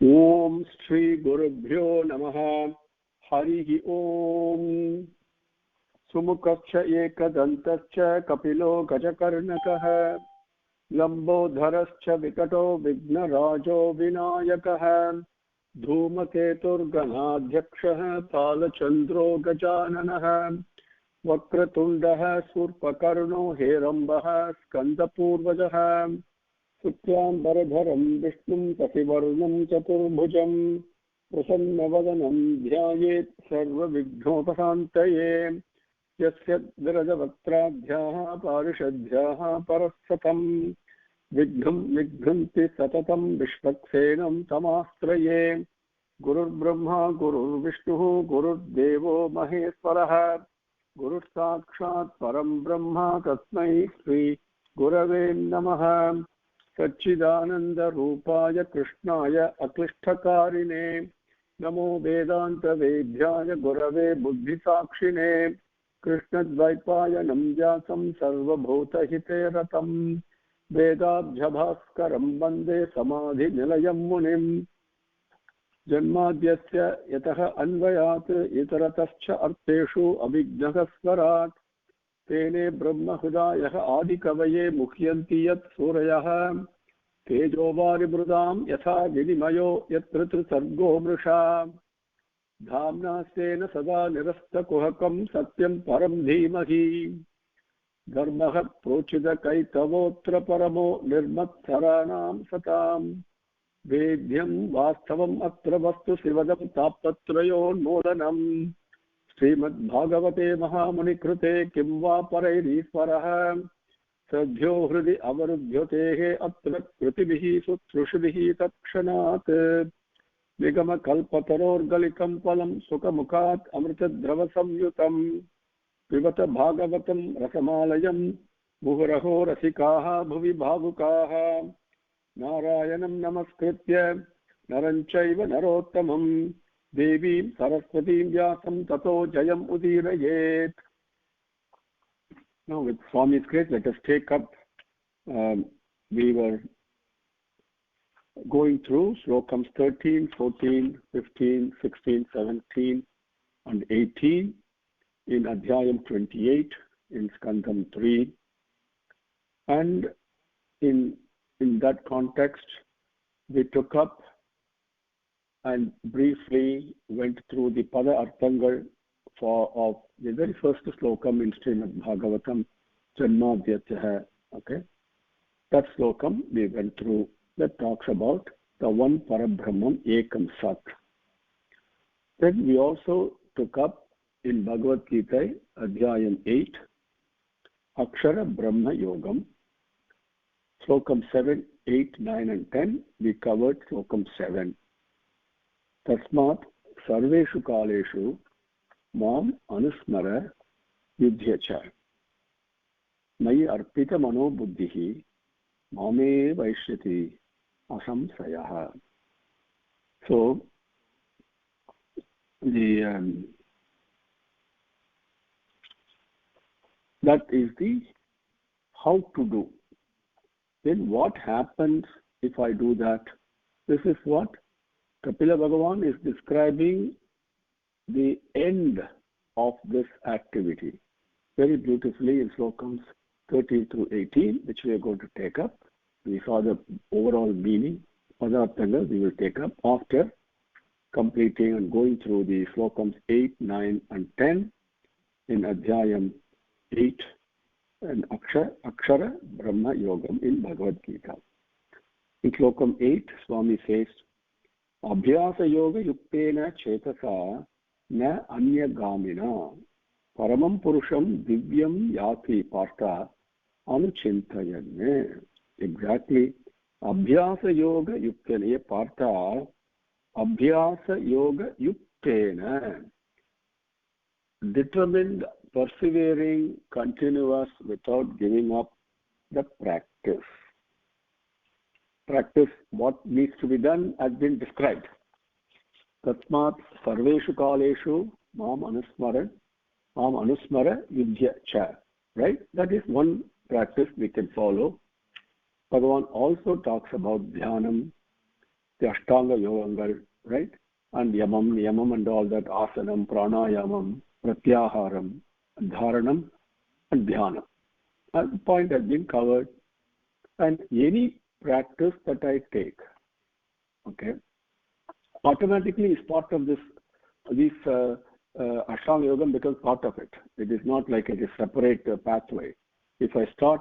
Om Shri Gurubhyo Namaha. Harihi Om. Sumukhacha ekadantascha kapilo gajakarnakah. Lambodharascha vikato vignarajo vinayakah. Dhumaketurganadhyakshah palachandro gajananah. Vakratundah surpakarno herambah skandapurvajah. Sutyambaradharam Vishnum Kasivarnam Chaturbhujam Prasannavadanam Dhyayet Sarva Vignopasantaye Yasya Virajavatrabhyaha Parishadhyaha Parasatam Vigham Vighanti Satatam Vishvaksenam Tamastraye Gurur Brahma Gurur Vishnu Gurur Devo Maheswaraha Gurur Sakshat Param Brahma Tasmai Sri Gurave Namaha Satchidananda Rupaya Krishnaya Aklishtakarine Namo Vedanta Vedhyaya Gurave Buddhisakshine Krishna Dvaipaya Namjasam Sarva Bhota Hite Ratam Vedabhyabhaskaram Bande Samadhi Nilayam Munim Janmadhyasya Yataha Anvayat Itaratascha Arteshu Abhignahasvarat Tene Brahma Hudayaha Adikavaye Mukhyanti Yat Surayaha Tejovari Brudam Yatha Vinimayo Yatritru Sargo Mrisha Dhamna Sena Sada Nirasta Kuhakam Satyam Param Dhimahi Dharmaha Prochida Kaitavotra Paramo Nirmat Saranam Satam Vedhyam Vastavam Atra Vastu Sivadam Tapatrayon Modanam Srimad Bhagavate Mahamuni-krute Kimva Parairishvaraha Sadhyo Hridi Avarudhyotehe Atra Krutibihi Sutrushibihi Takshanat Nigama Kalpataror Galikam Palam Sukhamukhat Amritadrava Samyutam Pivata Bhagavatam Rasamalayam Muhuraho Rasikaha Bhuvi Bhavukaha Narayanam Namaskritya Naranchaiva Narottamam Devi Saraswati Vyasam Tato Jayam Udirayet. Now with Swami's grace, let us take up. We were going through Slokams 13, 14, 15, 16, 17 and 18 in Adhyayam 28 in Skandam 3. And in that context, we took up and briefly went through the Pada Arthangal of the very first Slokam in Srimad Bhagavatam, Janmadhyatyaha. Okay, that Slokam we went through that talks about the one Parabrahman Ekam Sat. Then we also took up in Bhagavad Gita, Adhyayam 8, Akshara Brahma Yogam. Slokam 7, 8, 9 and 10, we covered Slokam 7. Tasmat sarveshu kaleshu mam anusmara yudhyacha mayi arpita mano buddhihi mame vaishyati asamsayaha. So that is the how to do. Then what happens if I do that? This is what Kapila Bhagavan is describing the end of this activity very beautifully in Slokams 13 through 18, which we are going to take up. We saw the overall meaning. Padarthanga we will take up after completing and going through the Slokams 8, 9 and 10 in Adhyayam 8 and Akshara Brahma Yogam in Bhagavad Gita. In Slokam 8, Swami says, Abhyasa yoga yuktena chetasa na anyagamina paramam purusham divyam yati partha anuchintayane. Exactly. Abhyasa yoga yuktena partha. Abhyasa yoga yuktena. Determined, persevering, continuous, without giving up the practice. Practice what needs to be done has been described. Tasmat sarveshu kaleshu mam anusmara yudhya cha. Right? That is one practice we can follow. Bhagavan also talks about dhyanam, the Ashtanga Yogangal, right? And Yamam and all that, Asanam, Pranayamam, Pratyaharam, Dharanam, and Dhyanam. And the point has been covered. And any practice that I take, okay, automatically is part of this Ashtanga Yoga becomes part of it. It is not like it is separate pathway. If I start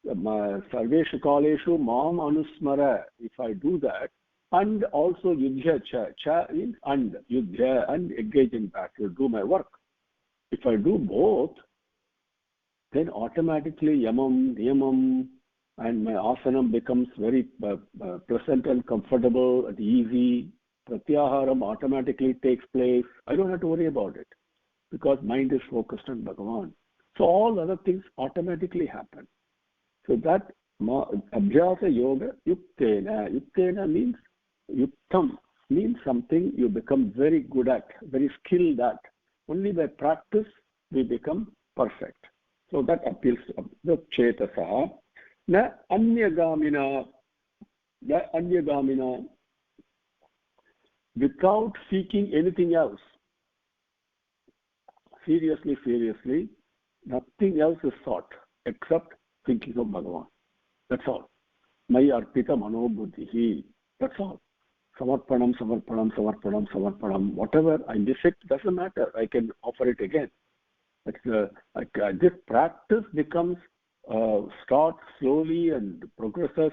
Sarveshu Kaleshu Mam Anusmara, if I do that, and also Yudhya Cha means and Yudhya and engage in battle, do my work. If I do both, then automatically Yamam, Niyamam, and my asanam becomes very pleasant and comfortable and easy. Pratyaharam automatically takes place. I don't have to worry about it because mind is focused on Bhagavan. So all other things automatically happen. So that Abhyasa Yoga Yuktena. Yuktena means Yuktam, means something you become very good at, very skilled at. Only by practice we become perfect. So that appeals to the Chetasaha. Na Anyagamina. Without seeking anything else. Seriously, nothing else is sought except thinking of Bhagavan. That's all. Maya arpita mano buddhihi. That's all. Samarpanam. Whatever I miss it, doesn't matter. I can offer it again. This practice becomes, starts slowly and progresses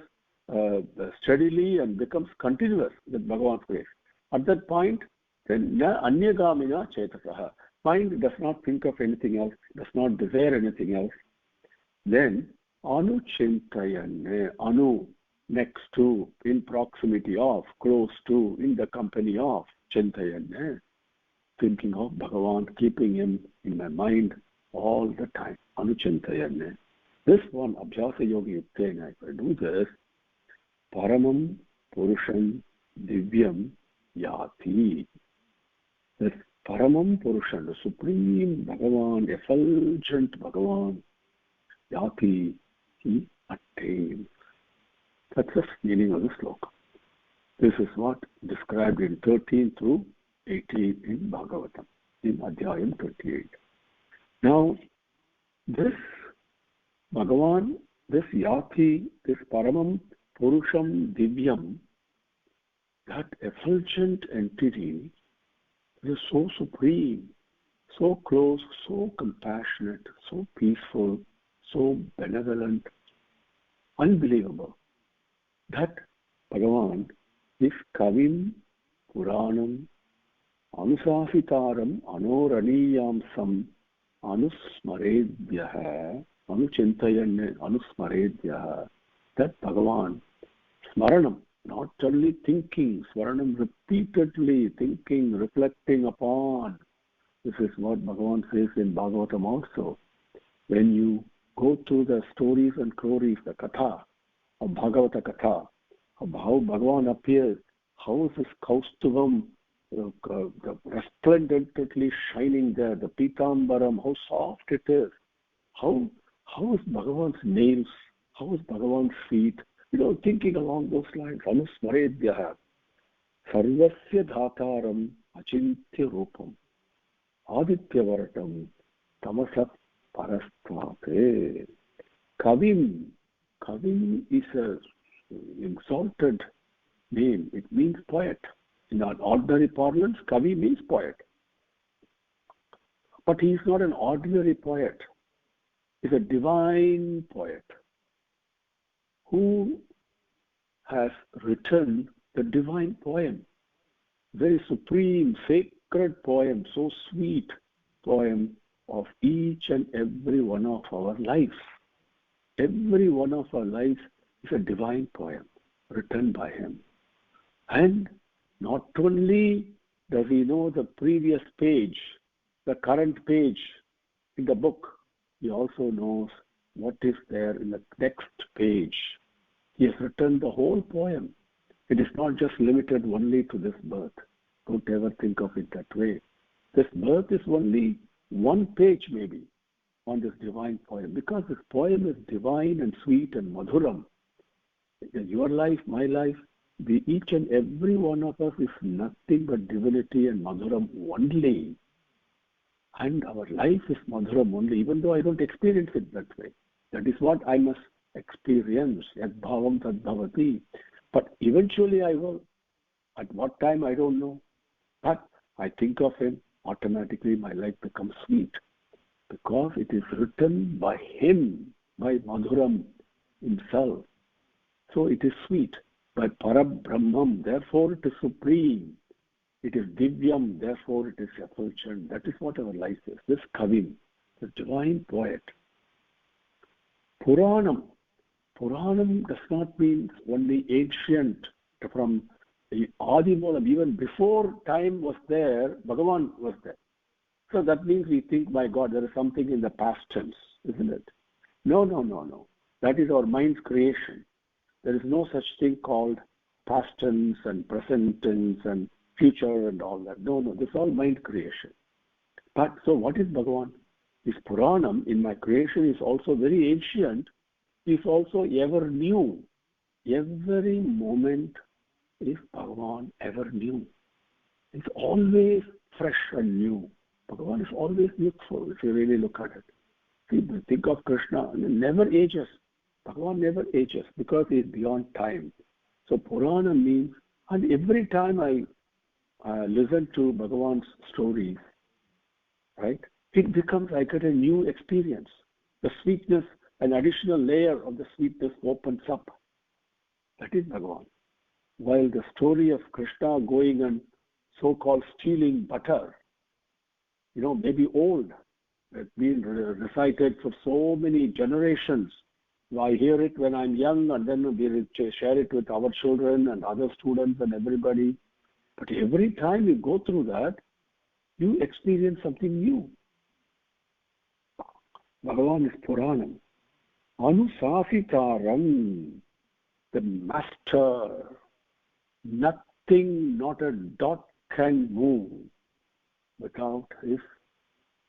steadily and becomes continuous with Bhagavan's grace. At that point, then Anyagamina Chetasaha. Mind does not think of anything else, does not desire anything else. Then Anu Chintayane, Anu, next to, in proximity of, close to, in the company of, Chintayane, thinking of Bhagavan, keeping him in my mind all the time. Anu Chintayane. This one, Abhyasa Yogi Yuktena, if I do this, Paramam Purusham Divyam Yati. This Paramam Purushan, the Supreme Bhagavan, effulgent Bhagavan, Yati, he attains. That's the meaning of the sloka. This is what described in 13 through 18 in Bhagavatam, in Adhyayam 28. Now, this Bhagavan, this Yati, this Paramam Purusham Divyam, that effulgent entity is so supreme, so close, so compassionate, so peaceful, so benevolent, unbelievable, that Bhagavan is Kavim Puranam Anusasitaram Anoraniyam Sam Anusmaredhyaha Anuchintayan Anusmaredhyaha. That Bhagavan, Smaranam, not only thinking, Smaranam repeatedly thinking, reflecting upon. This is what Bhagavan says in Bhagavatam also. When you go through the stories and glories, the Katha, of Bhagavata Katha, of how Bhagavan appears, how is his Kaustuvam resplendently shining there, the Pitambaram, how soft it is, how is Bhagavan's nails, how is Bhagavan's feet, thinking along those lines. Anusmaredhyaha Sarvasya Dhataram Achintya Rupam Adityavaratam Tamasat Parastvate. Kavim is an exalted name. It means poet. In our ordinary parlance, Kavi means poet. But he is not an ordinary poet. He is a divine poet who has written the divine poem. Very supreme, sacred poem, so sweet poem of each and every one of our lives. Every one of our lives is a divine poem written by him. And not only does he know the previous page, the current page in the book, he also knows what is there in the next page. He has written the whole poem. It is not just limited only to this birth. Don't ever think of it that way. This birth is only one page maybe on this divine poem, because this poem is divine and sweet and madhuram. Your life, my life, each and every one of us is nothing but divinity and Madhuram only. And our life is Madhuram only, even though I don't experience it that way. That is what I must experience. Yad bhavam tad bhavati. But eventually I will. At what time, I don't know. But I think of him, automatically my life becomes sweet. Because it is written by him, by Madhuram himself. So it is sweet. By Parabrahmam, therefore it is supreme. It is Divyam, therefore it is effulgent. That is what our life is. This Kavim, the divine poet. Puranam. Puranam does not mean only ancient, from the Adimulam, even before time was there, Bhagavan was there. So that means we think, my God, there is something in the past tense, isn't it? No. That is our mind's creation. There is no such thing called past tense and present tense and future and all that. No, this is all mind creation. But so what is Bhagavan? This Puranam in my creation is also very ancient, is also ever new. Every moment is Bhagavan ever new. It's always fresh and new. Bhagavan is always youthful if you really look at it. See, think of Krishna, and it never ages. Bhagavan never ages because he is beyond time. So Purana means, and every time I listen to Bhagavan's stories, right, it becomes, I get a new experience. The sweetness, an additional layer of the sweetness opens up. That is Bhagavan. While the story of Krishna going and so-called stealing butter, may be old. It's been recited for so many generations. I hear it when I'm young, and then we share it with our children and other students and everybody. But every time you go through that, you experience something new. Bhagavan is Puranam. Anusasitaram, the master. Nothing, not a dot can move without his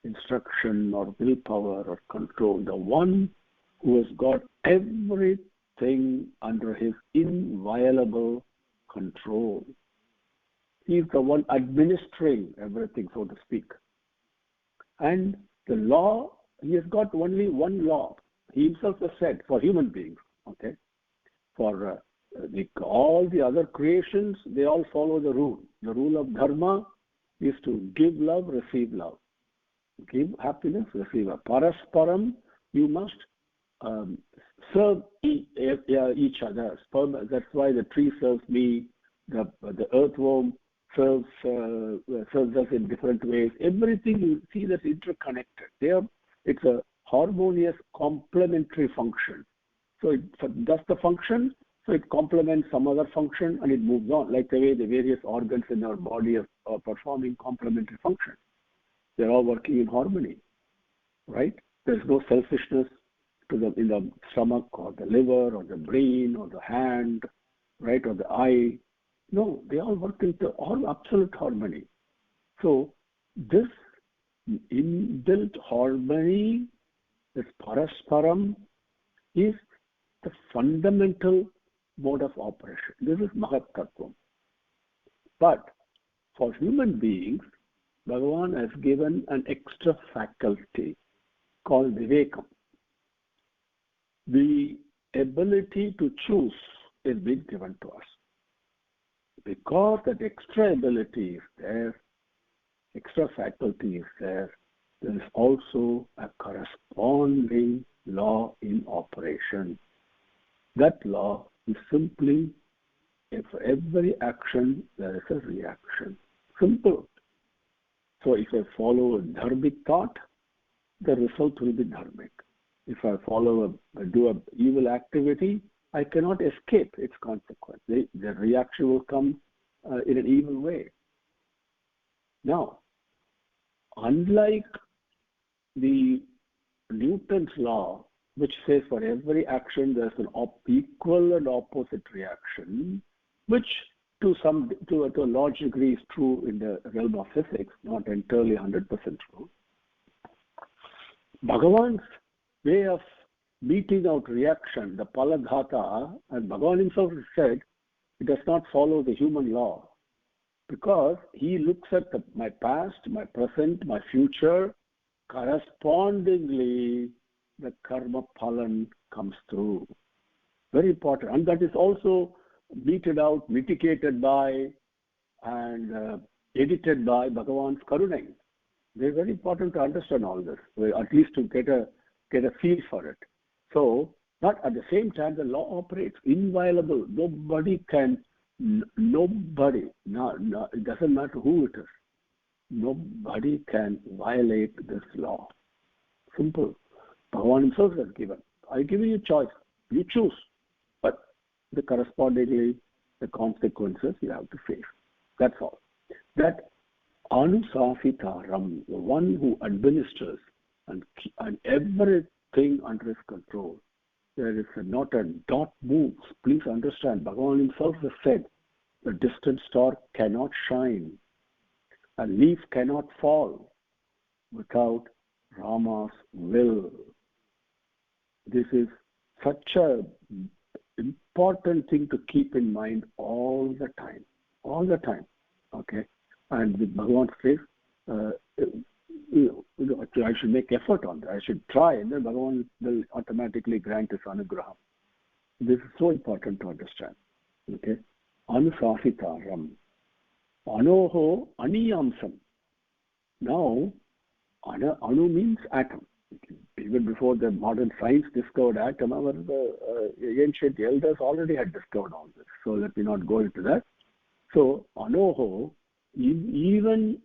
instruction or willpower or control. The one who has got everything under his inviolable control. He is the one administering everything, so to speak. And the law, he has got only one law. He himself has said, for human beings, okay? For all the other creations, they all follow the rule. The rule of dharma is to give love, receive love. Give happiness, receive love. Parasparam, you must serve each other. That's why the tree serves me, the earthworm serves us in different ways. Everything you see that's interconnected. It's a harmonious complementary function. So it does the function, so it complements some other function and it moves on, like the way the various organs in our body are performing complementary functions. They're all working in harmony, right? There's no selfishness in the stomach or the liver or the brain or the hand, right, or the eye. No, they all work into all absolute harmony. So this inbuilt harmony, this parasparam, is the fundamental mode of operation. This is Mahat Tattvam. But for human beings, Bhagavan has given an extra faculty called Vivekam. The ability to choose is being given to us. Because that extra ability is there, extra faculty is there is also a corresponding law in operation. That law is simply, for every action, there is a reaction. Simple. So if I follow a dharmic thought, the result will be dharmic. If I do an evil activity, I cannot escape its consequence. The reaction will come in an evil way. Now, unlike the Newton's law, which says for every action there's an equal and opposite reaction, which to a large degree is true in the realm of physics, not entirely 100% true. Bhagavan's way of meting out reaction, the paladhata, and Bhagavan himself said, It does not follow the human law, because he looks at my past, my present, my future. Correspondingly, the karma phalan comes through. Very important. And that is also meted out, mitigated by, and edited by Bhagavan's Karunai. Very, very important to understand all this, at least to get a feel for it. So, but at the same time, the law operates inviolable. Nobody, it doesn't matter who it is, nobody can violate this law. Simple. Bhagavan himself has given. I've given you choice. You choose. But correspondingly, the consequences you have to face. That's all. That Anusafitaram, the one who administers and everything under his control. There is not a dot moves. Please understand, Bhagavan himself has said, the distant star cannot shine. A leaf cannot fall without Rama's will. This is such a important thing to keep in mind all the time. All the time. Okay? And with Bhagavan says, I should make effort on that. I should try, and then Bhagavan will automatically grant his anugraham. This is so important to understand. Okay? Anusafitaram. Anoho aniyamsam. Now, anu means atom. Even before the modern science discovered atom, the ancient elders already had discovered all this. So let me not go into that. So, anoho, even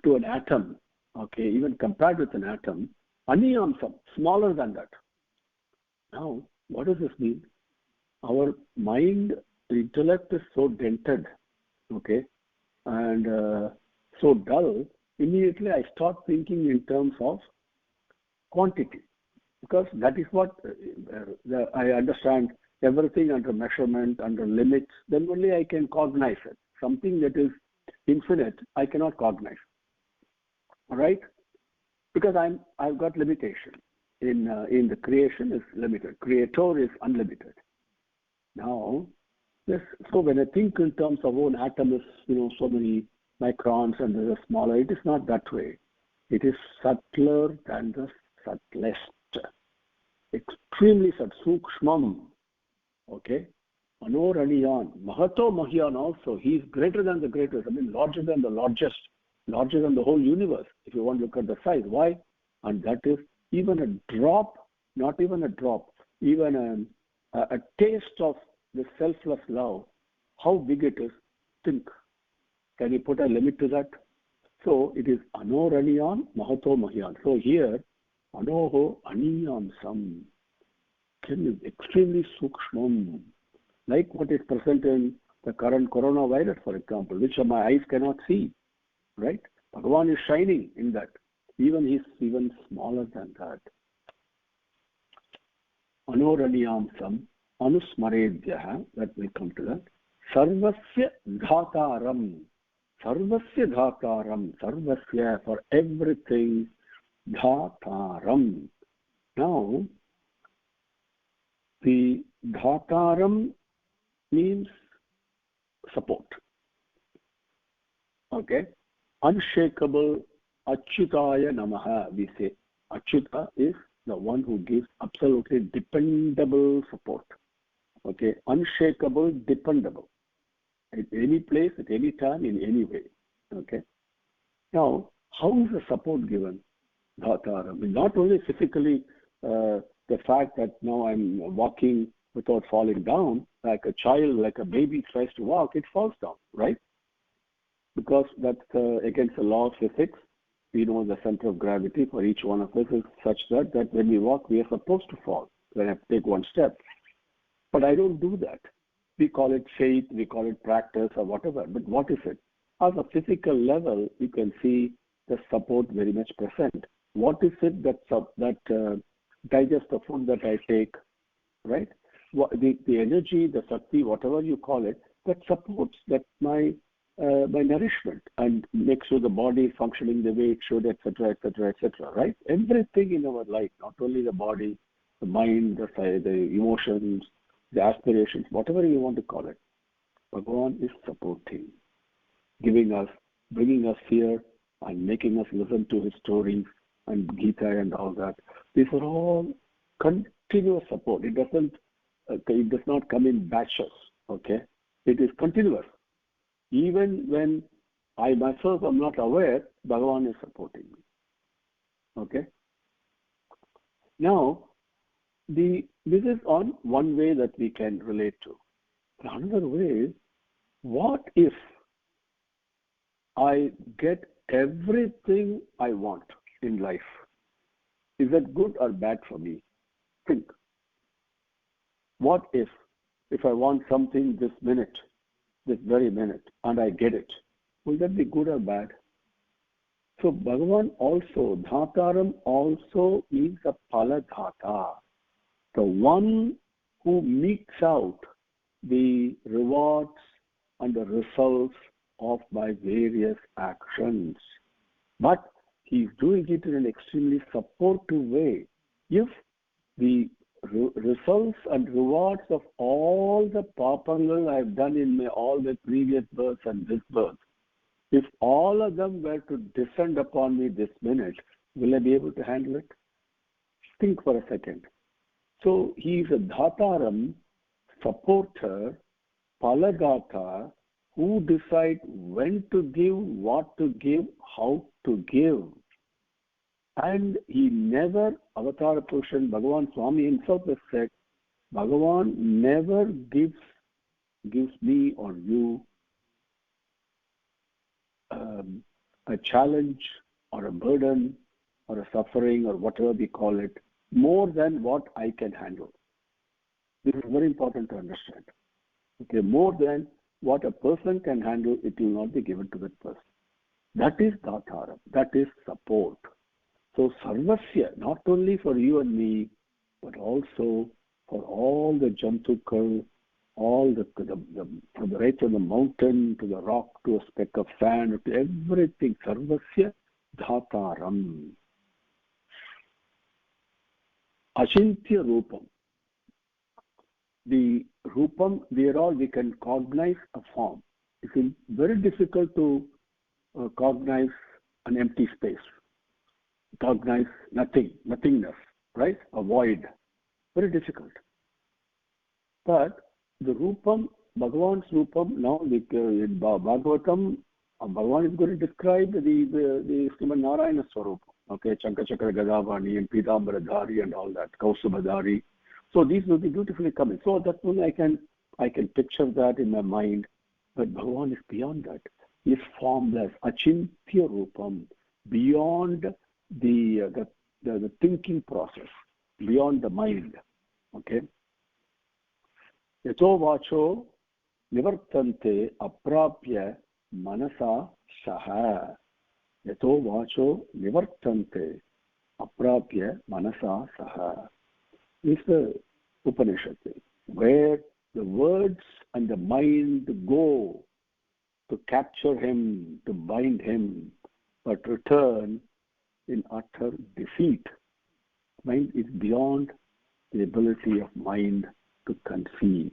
to an atom, okay, even compared with an atom, aniyamsam, smaller than that. Now, what does this mean? Our mind, the intellect is so dented, okay, and so dull. Immediately I start thinking in terms of quantity, because that is what I understand. Everything under measurement, under limits, then only I can cognize it. Something that is infinite, I cannot cognize. All right? Because I've got limitation. In the creation is limited. Creator is unlimited. Now, so when I think in terms of an atom is, so many microns and there's a smaller, it is not that way. It is subtler than the subtlest. Extremely sukshmam. Okay? Anoraniyan. Mahato Mahyan also. He is greater than the greatest. I mean, larger than the largest. Larger than the whole universe, if you want to look at the size. Why? And that is even a drop, not even a drop, even a taste of the selfless love. How big it is. Think. Can you put a limit to that? So it is Anoraniyan, Mahato Mahyan. So here, Anoho Aniyam Sam. Extremely sukshmam, like what is present in the current coronavirus, for example, which my eyes cannot see, right? Bhagavan is shining in that. He's even smaller than that. Anoraniyam sam, anusmaredhya, that will come to that. Sarvasya dhataram, sarvasya, for everything, dhataram. Now, the dhataram means support. Okay? Unshakable, Achyutaya Namaha, we say. Achyuta is the one who gives absolutely dependable support. Okay? Unshakable, dependable. At any place, at any time, in any way. Okay? Now, how is the support given? Dhataram. Not only physically, the fact that now I'm walking without falling down, like a child, like a baby tries to walk, it falls down, right? Because that's against the law of physics. We know the center of gravity for each one of us is such that when we walk, we are supposed to fall when I take one step. But I don't do that. We call it faith, we call it practice or whatever. But what is it? On a physical level, you can see the support very much present. What is it that digest the food that I take, right? The energy, the Shakti, whatever you call it, that supports that my nourishment and makes sure the body is functioning the way it should, etc., etc., etc., right? Everything in our life, not only the body, the mind, the emotions, the aspirations, whatever you want to call it. Bhagavan is supporting, giving us, bringing us here and making us listen to his stories and Gita and all that. These are all continuous support. It does not come in batches, okay? It is continuous. Even when I myself am not aware, Bhagavan is supporting me, okay? Now, this is on one way that we can relate to. Another way is, what if I get everything I want in life? Is that good or bad for me? Think. What if I want something this minute, this very minute, and I get it? Will that be good or bad? So Bhagavan also, Dhataram also means a Paladhata, the one who meets out the rewards and the results of my various actions. But he's doing it in an extremely supportive way. If the results and rewards of all the papangal I've done in all the previous births and this birth, if all of them were to descend upon me this minute, will I be able to handle it? Think for a second. So he is a Dhataram, supporter, Paladata, who decide when to give, what to give, how to give. And he never, Avatar Purushan, Bhagavan Swami himself has said, Bhagavan never gives me or you a challenge or a burden or a suffering or whatever we call it, more than what I can handle. This is very important to understand. Okay, more than what a person can handle, it will not be given to that person. That is Dhataram, that is support. So Sarvasya, not only for you and me, but also for all the Jantukal, all from the right from the mountain to the rock to a speck of sand to everything, Sarvasya Dhataram. Achintya Rupam. The Rupam, we can cognize a form. It's very difficult to cognize an empty space, cognize nothingness, right? A void. Very difficult. But the Rupam, Bhagavan's Rupam, now in Bhagavatam, Bhagavan is going to describe the Srimad Narayana Swarupa. Okay, Chankachakra Gadavani and Pidambaradhari and all that, Kausubhadhari. So these will be beautifully coming. So that one I can picture that in my mind. But Bhagavan is beyond that. He is formless, Achintya Rupam, beyond the thinking process, beyond the mind. Okay. Yato vacho nivartante aprapya manasa saha. Yato vacho nivartante aprapya manasa saha. This is the Upanishad, where the words and the mind go to capture him, to bind him, but return in utter defeat. Mind is beyond the ability of mind to conceive,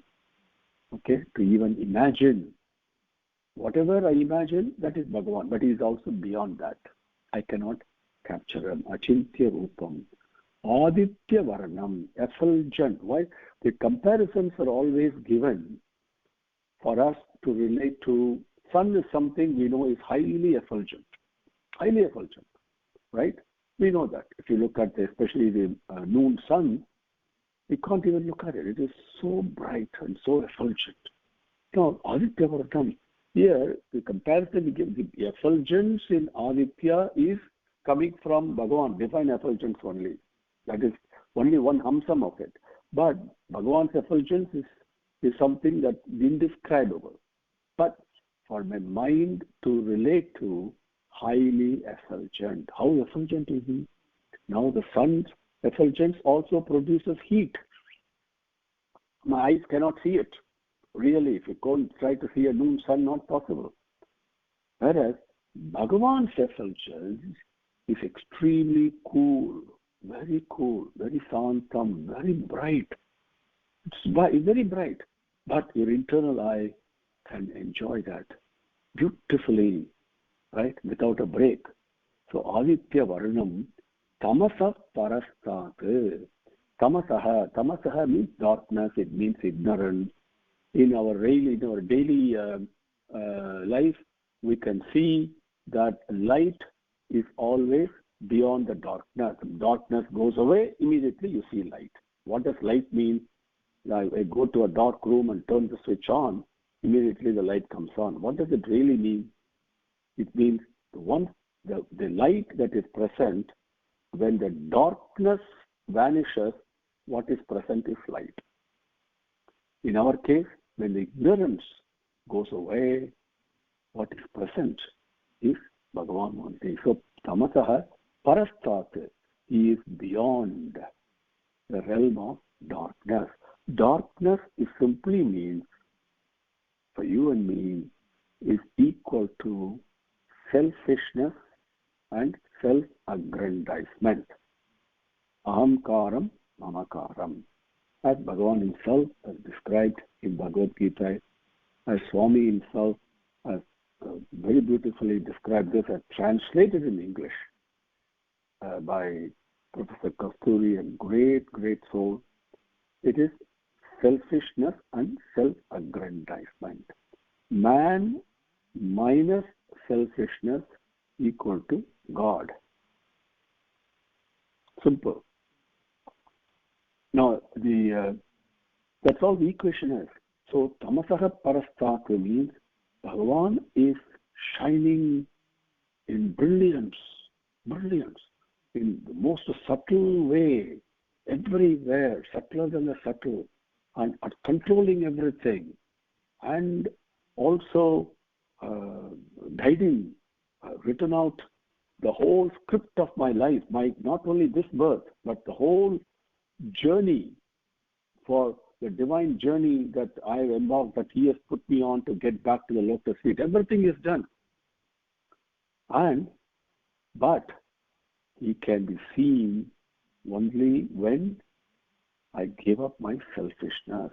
okay, to even imagine. Whatever I imagine, that is Bhagavan, but he is also beyond that. I cannot capture him. Achintya Rupam. Aditya Varnam, effulgent. Why? The comparisons are always given for us to relate to. Sun is something we know is highly effulgent, right? We know that. If you look at especially the noon sun, we can't even look at it. It is so bright and so effulgent. Now, Aditya Varnam, here the comparison we give, the effulgence in Aditya is coming from Bhagavan, divine effulgence only. That is only one hamsam of it. But Bhagavan's effulgence is something that's indescribable. But for my mind to relate to, highly effulgent. How effulgent is he? Now the sun's effulgence also produces heat. My eyes cannot see it. Really, if you go try to see a noon sun, not possible. Whereas Bhagavan's effulgence is extremely cool. very cool, very santam, very bright. It's very bright, but your internal eye can enjoy that beautifully, right, without a break. So Aditya Varnam Tamasa Parastat. Tamasaha means darkness, it means ignorance. In our daily life, we can see that light is always beyond the darkness. Darkness goes away, immediately you see light. What does light mean? I go to a dark room and turn the switch on, immediately the light comes on. What does it really mean? It means the light that is present, when the darkness vanishes, what is present is light. In our case, when the ignorance goes away, what is present is Bhagavan Manti. So, Tamasaha Parastat, he is beyond the realm of darkness. Darkness is simply means, for you and me, is equal to selfishness and self-aggrandizement. Ahamkaram, mamakaram. As Bhagavan himself has described in Bhagavad Gita, as Swami himself has very beautifully described this, as translated in English by Professor Kasturi, a great soul. It is selfishness and self-aggrandizement. Man minus selfishness equal to God. Simple. Now, that's all the equation is. So, Tamasaha Parastat means Bhagavan is shining in brilliance, in the most subtle way, everywhere, subtler than the subtle, and controlling everything, and also guiding, written out the whole script of my life, not only this birth, but the whole journey, for the divine journey that I have embarked, that he has put me on to get back to the lotus feet. Everything is done. But he can be seen only when I give up my selfishness.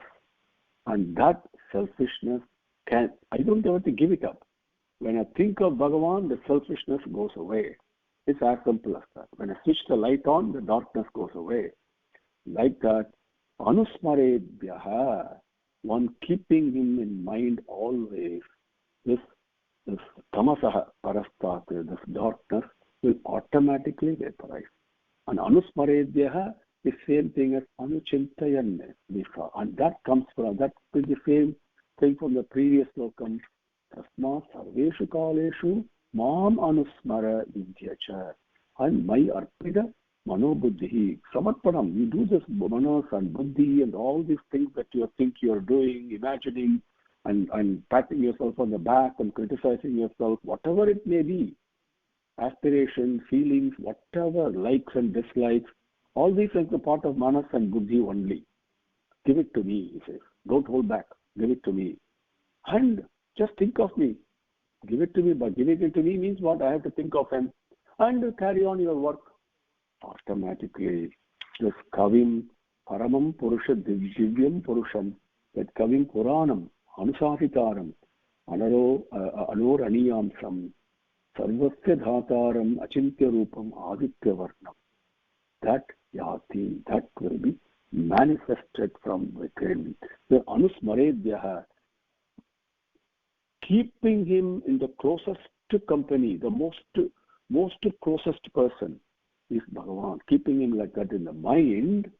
And that selfishness I don't have to give it up. When I think of Bhagavan, the selfishness goes away. It's as simple as that. When I switch the light on, the darkness goes away. Like that, Anusmaredhyaha, one keeping him in mind always, this Tamasaha Parastat, this darkness, will automatically vaporize. And Anusmaredhyaha is same thing as Anuchintayan, and that comes from, that is the same thing from the previous Slokam. Tasma sarveshu kaleshu mam anusmara vidyacha. And my arpida manobuddhi. Samarpanam, you do this manas and buddhi and all these things that you think you are doing, imagining, and patting yourself on the back and criticizing yourself, whatever it may be, aspirations, feelings, whatever, likes and dislikes, all these things are part of manas and buddhi only. Give it to me, he says. Don't hold back. Give it to me. And just think of me. Give it to me. But giving it to me means what? I have to think of him. And carry on your work. Automatically, this Kavim, Paramam Purusha Divyam Purusham, that Kavim Puranam, Anusahitaram, Anoraniyamsam, Sarvasya Dhataram, Achintya Rupam, Aditya Varnam. That Yati, that will be manifested from within. The Anusmaredhyaha, keeping him in the closest company, the most closest person is Bhagavan. Keeping him like that in the mind.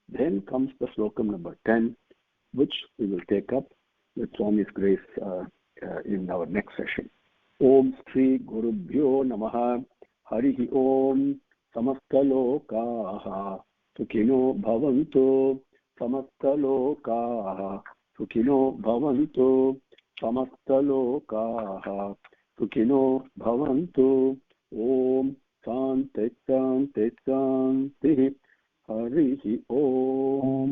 Then comes the Slokam number 10, which we will take up with Swami's grace in our next session. Om Sri Gurubhyo Namaha Harihi Om Samastalokaha Sukhino Bhavantu Samastalokaha Sukhino Bhavantu Samastalokaha Sukhino Bhavantu. Om Shanti Shanti Shanti Harihi Om.